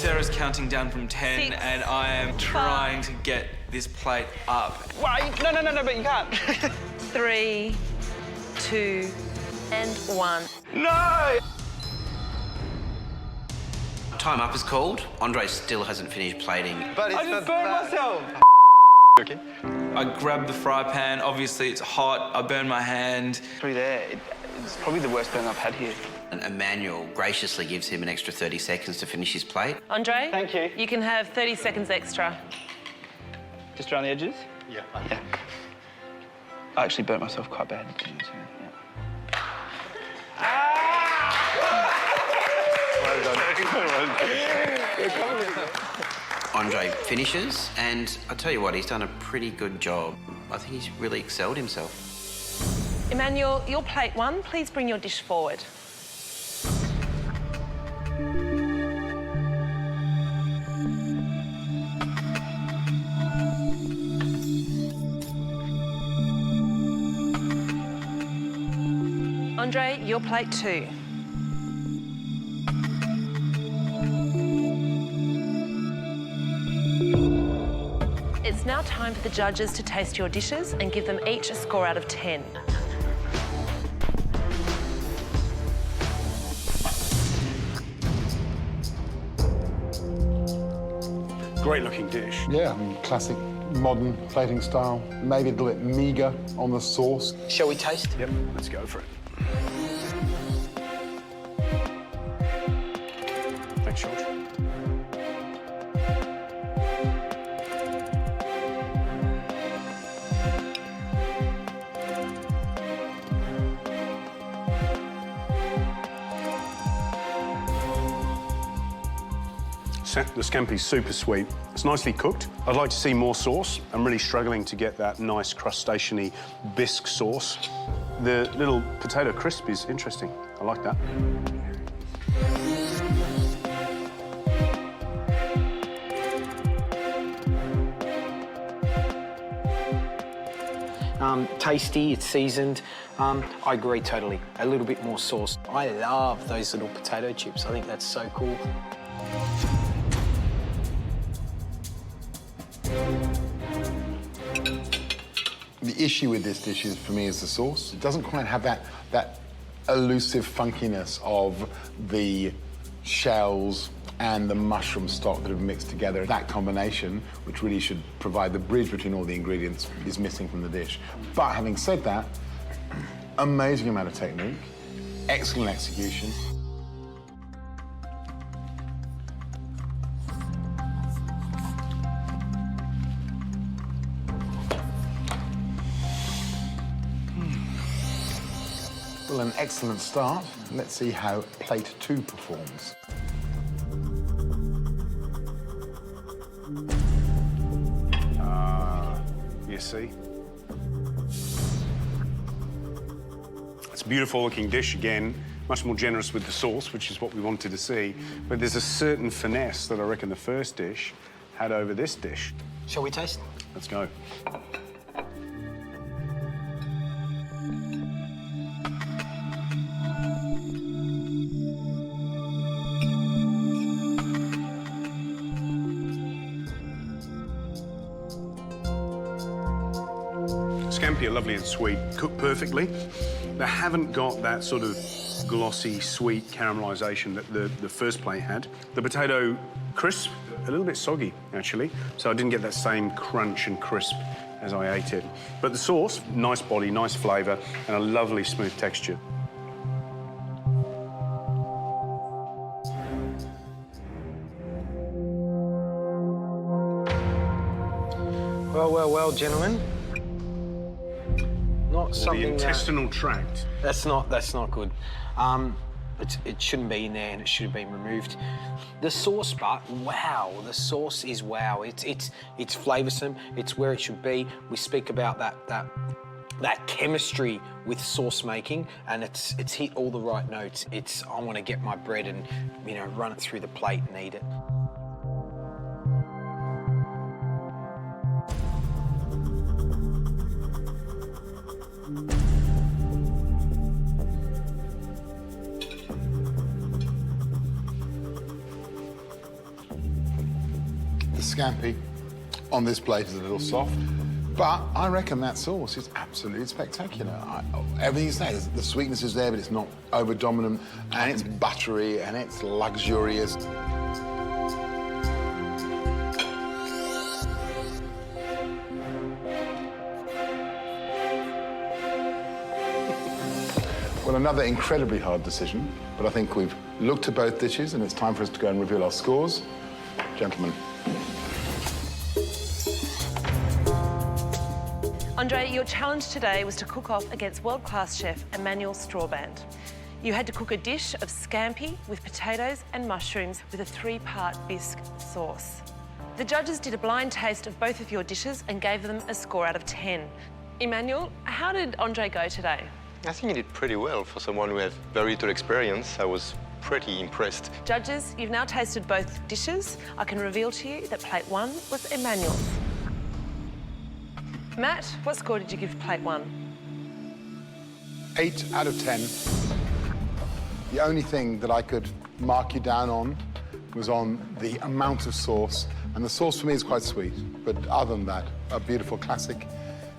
Sarah's counting down from 10, 6, and I am trying to get this plate up. Wait, no, but you can't. 3, 2, and 1. No! Time up is called. Andre still hasn't finished plating. But I just burned myself. Okay. I grabbed the fry pan. Obviously, it's hot. I burned my hand. Through there, it's probably the worst burn I've had here. And Emmanuel graciously gives him an extra 30 seconds to finish his plate. Andre? Thank you. You can have 30 seconds extra. Just around the edges? Yeah. Yeah. I actually burnt myself quite bad. Andre finishes, and I tell you what, he's done a pretty good job. I think he's really excelled himself. Emmanuel, your plate 1, please bring your dish forward. Andre, your plate 2. It's now time for the judges to taste your dishes and give them each a score out of 10. Great looking dish. Yeah, I mean, classic modern plating style. Maybe a little bit meagre on the sauce. Shall we taste? Yep, let's go for it. Thanks, George. The scampi's super sweet. It's nicely cooked. I'd like to see more sauce. I'm really struggling to get that nice crustacean-y bisque sauce. The little potato crisp is interesting. I like that. Tasty, it's seasoned. I agree totally. A little bit more sauce. I love those little potato chips. I think that's so cool. The issue with this dish is, for me, is the sauce. It doesn't quite have that elusive funkiness of the shells and the mushroom stock that have mixed together. That combination, which really should provide the bridge between all the ingredients, is missing from the dish. But having said that, amazing amount of technique, excellent execution. Well, an excellent start. Let's see how plate 2 performs. You see? It's a beautiful looking dish again, much more generous with the sauce, which is what we wanted to see. But there's a certain finesse that I reckon the first dish had over this dish. Shall we taste? Let's go. Scampi are lovely and sweet, cooked perfectly. They haven't got that sort of glossy, sweet caramelisation that the first plate had. The potato crisp, a little bit soggy, actually, so I didn't get that same crunch and crisp as I ate it. But the sauce, nice body, nice flavour, and a lovely smooth texture. Well, gentlemen. Not something the intestinal tract. That's not good. It shouldn't be in there, and it should have been removed. The sauce, but wow, the sauce is wow. It's flavoursome. It's where it should be. We speak about that chemistry with sauce making, and it's hit all the right notes. I want to get my bread and run it through the plate and eat it. scampi on this plate is a little soft, but I reckon that sauce is absolutely spectacular. Everything you say, the sweetness is there, but it's not over-dominant, and it's buttery, and it's luxurious. Well, another incredibly hard decision, but I think we've looked at both dishes, and it's time for us to go and reveal our scores. Gentlemen. Andre, your challenge today was to cook off against world-class chef Emmanuel Stroobant. You had to cook a dish of scampi with potatoes and mushrooms with a 3-part bisque sauce. The judges did a blind taste of both of your dishes and gave them a score out of 10. Emmanuel, how did Andre go today? I think he did pretty well for someone who had very little experience. I was pretty impressed. Judges, you've now tasted both dishes. I can reveal to you that plate 1 was Emmanuel's. Matt, what score did you give plate 1? 8 out of 10. The only thing that I could mark you down on was on the amount of sauce. And the sauce for me is quite sweet. But other than that, a beautiful classic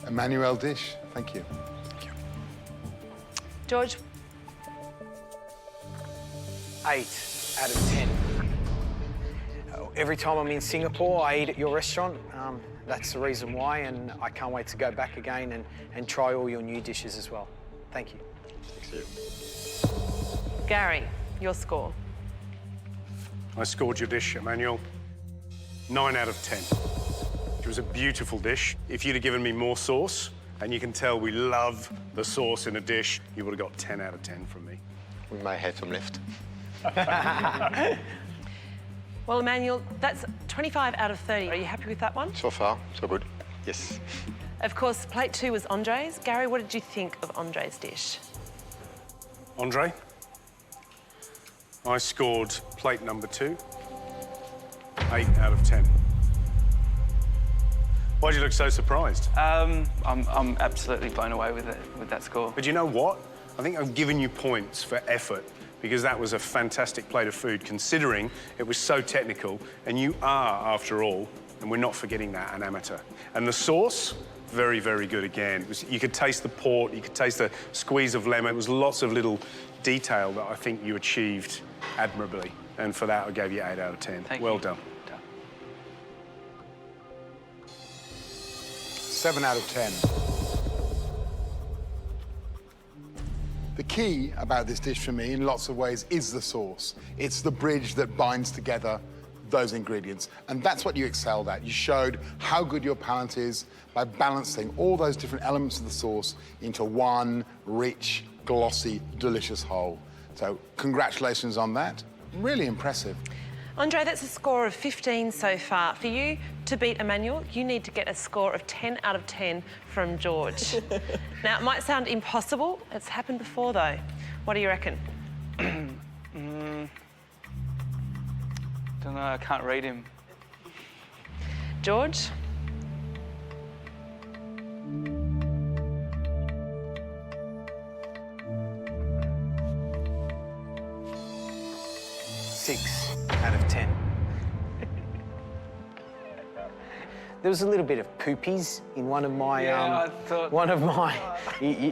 Emmanuel dish. Thank you. George? 8 out of 10. Every time I'm in Singapore, I eat at your restaurant. That's the reason why, and I can't wait to go back again and try all your new dishes as well. Thank you. Thank you. Gary, your score? I scored your dish, Emmanuel. 9 out of 10. It was a beautiful dish. If you'd have given me more sauce, and you can tell we love the sauce in a dish, you would have got 10 out of 10 from me. We might have some left. Well, Emmanuel, that's 25 out of 30. Are you happy with that one? So far, so good. Yes. Of course, plate 2 was Andre's. Gary, what did you think of Andre's dish? Andre, I scored plate number 2, 8 out of 10. Why do you look so surprised? I'm absolutely blown away with that score. But you know what? I think I've given you points for effort because that was a fantastic plate of food, considering it was so technical, and you are, after all, and we're not forgetting that, an amateur. And the sauce, very, very good again. You could taste the port, you could taste the squeeze of lemon. It was lots of little detail that I think you achieved admirably. And for that, I gave you 8 out of 10. Thank well you. done. 7 out of 10. The key about this dish for me, in lots of ways, is the sauce. It's the bridge that binds together those ingredients. And that's what you excelled at. You showed how good your palate is by balancing all those different elements of the sauce into one rich, glossy, delicious whole. So congratulations on that. Really impressive. Andre, that's a score of 15 so far. For you to beat Emmanuel, you need to get a score of 10 out of 10 from George. Now, it might sound impossible. It's happened before, though. What do you reckon? Don't know, I can't read him. George? Six out of 10. There was a little bit of poopies in one of my, I thought...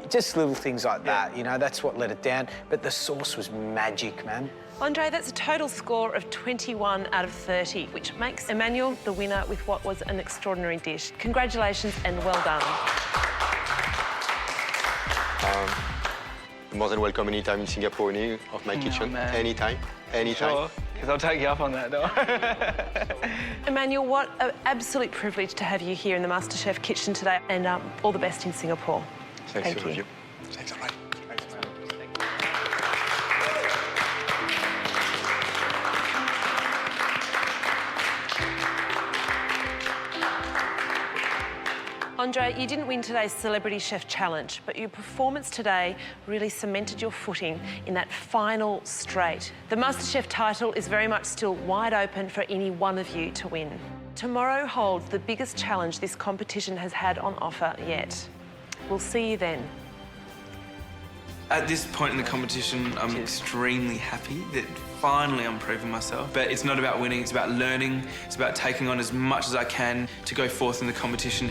just little things like that, you know, that's what let it down. But the sauce was magic, man. Andre, that's a total score of 21 out of 30, which makes Emmanuel the winner with what was an extraordinary dish. Congratulations and well done. More than welcome anytime in Singapore, any of my kitchen. Man. Anytime, anytime. Sure, because I'll take you up on that, though. Emmanuel, what an absolute privilege to have you here in the MasterChef kitchen today, and all the best in Singapore. Thanks Thank you. Thanks a lot. Andre, you didn't win today's Celebrity Chef Challenge, but your performance today really cemented your footing in that final straight. The MasterChef title is very much still wide open for any one of you to win. Tomorrow holds the biggest challenge this competition has had on offer yet. We'll see you then. At this point in the competition, I'm extremely happy that finally I'm proving myself. But it's not about winning, it's about learning. It's about taking on as much as I can to go forth in the competition.